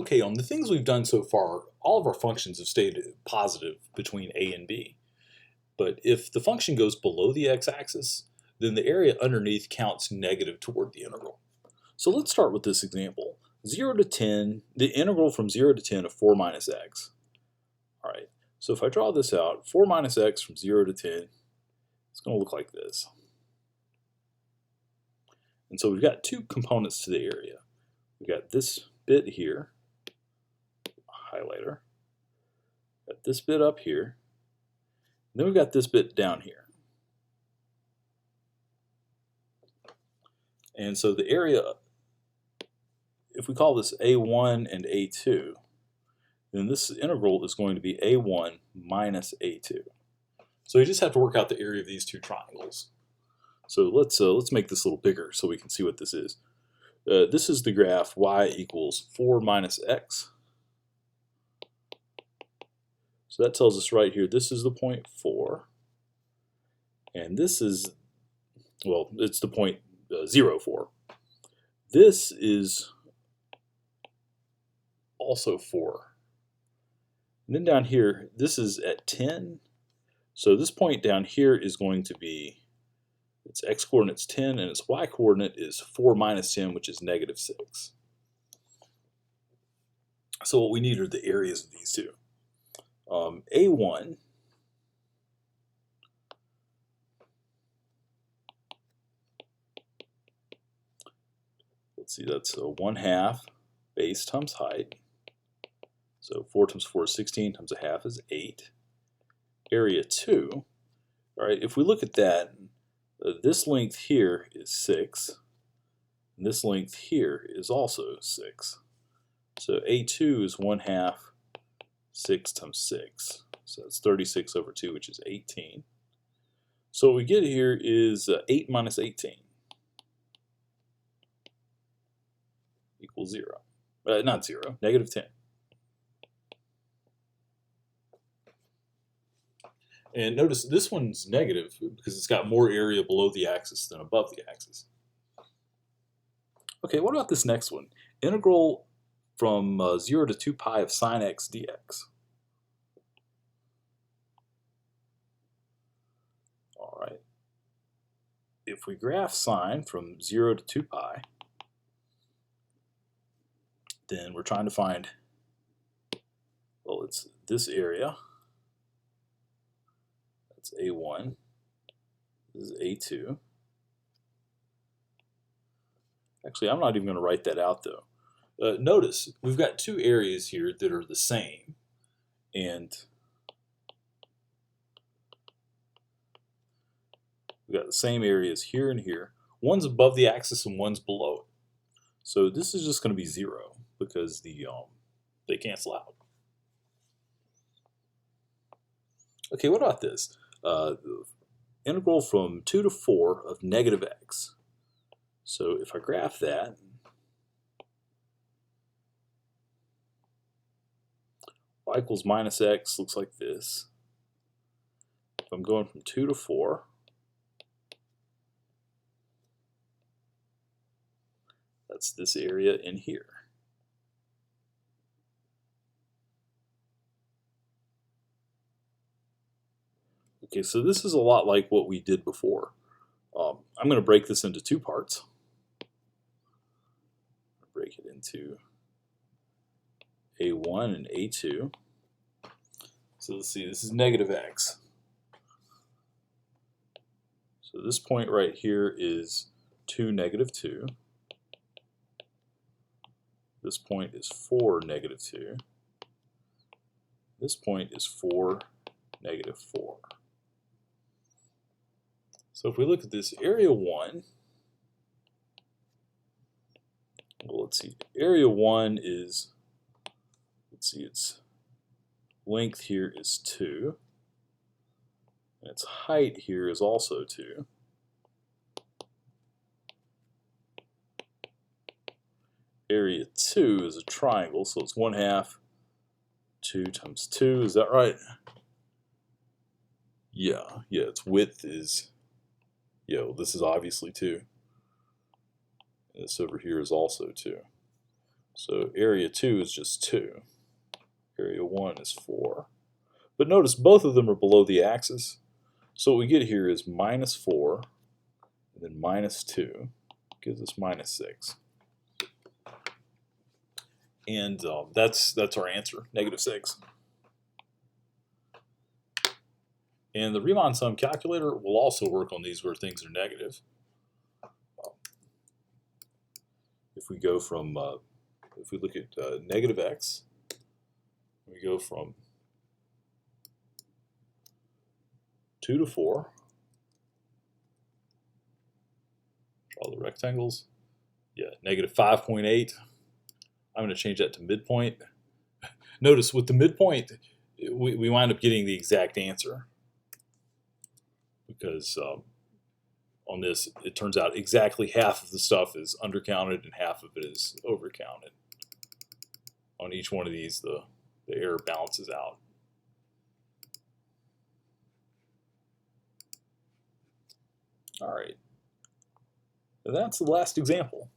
Okay, on the things we've done so far, all of our functions have stayed positive between a and b. But if the function goes below the x-axis, then the area underneath counts negative toward the integral. So let's start with this example. 0 to 10, the integral from 0 to 10 of 4 minus x. All right, so if I draw this out, 4 minus x from 0 to 10, it's going to look like this. And so we've got two components to the area. We've got this bit here, highlighter, got this bit up here, and then we've got this bit down here. And so the area, if we call this A1 and A2, then this integral is going to be A1 minus A2. So you just have to work out the area of these two triangles. So let's make this a little bigger so we can see what this is. This is the graph y equals 4 minus x. So that tells us right here, this is the point 4. And this is, well, it's the point 0, 4. This is also 4. And then down here, this is at 10. So this point down here is going to be, its x-coordinate's 10, and its y-coordinate is 4 minus 10, which is negative 6. So what we need are the areas of these two. A1 let's see, that's 1/2 base times height. So 4 times 4 is 16, times 1/2 is 8. Area 2, all right, if we look at that, this length here is 6, and this length here is also 6. So A2 is 1/2 6 times 6. So that's 36 over 2, which is 18. So what we get here is 8 minus 18 equals 0. Not 0, negative 10. And notice this one's negative because it's got more area below the axis than above the axis. Okay, what about this next one? Integral from 0 to 2 pi of sine x dx. All right. If we graph sine from 0 to 2 pi, then we're trying to find, well, it's this area. That's A1. This is A2. Actually, I'm not even going to write that out, though. Notice, we've got two areas here that are the same. And we've got the same areas here and here. One's above the axis and one's below it. So this is just going to be 0 because they cancel out. Okay, what about this? Integral from 2 to 4 of negative x. So if I graph that, y equals minus x looks like this. If I'm going from 2 to 4, that's this area in here. Okay, so this is a lot like what we did before. I'm going to break this into two parts. Break it into A1 and A2. So let's see, this is negative x. So this point right here is 2, negative 2. This point is 4, negative 2. This point is 4, negative 4. So if we look at this area 1, well, let's see, area 1 is, let's see, its length here is 2, and its height here is also 2. Area 2 is a triangle, so it's 1/2 2 times 2, is that right? Yeah, its width is, this is obviously 2. And this over here is also 2. So area 2 is just 2. Area 1 is 4. But notice both of them are below the axis. So what we get here is minus 4, and then minus 2 gives us minus 6. And that's our answer, negative 6. And the Riemann sum calculator will also work on these where things are negative. If we go from, if we look at negative x, we go from 2 to 4. Draw the rectangles. Yeah, negative 5.8. I'm going to change that to midpoint. Notice with the midpoint, we wind up getting the exact answer. Because on this, it turns out exactly half of the stuff is undercounted and half of it is overcounted. On each one of these, the error balances out. All right. That's the last example.